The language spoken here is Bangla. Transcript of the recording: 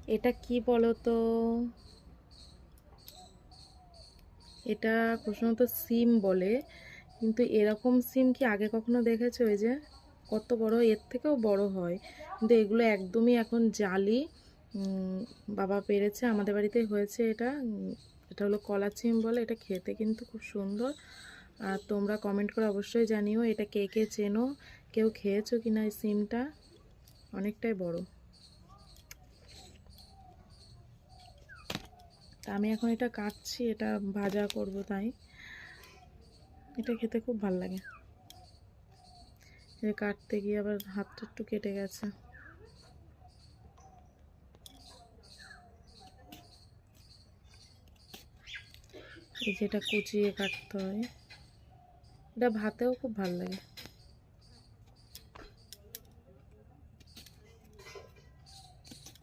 এটা কি বলো তো? এটা প্রশ্নত সিম বলে, কিন্তু এরকম সিম কি আগে কখনো দেখেছো? ওই যে কত বড়, এর থেকেও বড় হয়, কিন্তু এগুলো একদমই এখন জালি। বাবা পেরেছে, আমাদের বাড়িতেই হয়েছে এটা। এটা হলো কলা সিম বলে, এটা খেতে কিন্তু খুব সুন্দর। আর তোমরা কমেন্ট করে অবশ্যই জানিও এটা কে কে চেনো, কেউ খেয়েছো কিনা এই সিমটা। অনেকটাই বড়। তা আমি এখন এটা কাটছি, এটা ভাজা করব, তাই এটা খেতে খুব ভালো লাগে। এটা কাটতে গিয়ে আবার হাতটা একটু কেটে গেছে। এই যে এটা কুচিয়ে কাটতে হয়, এটা ভাতেও খুব ভালো লাগে।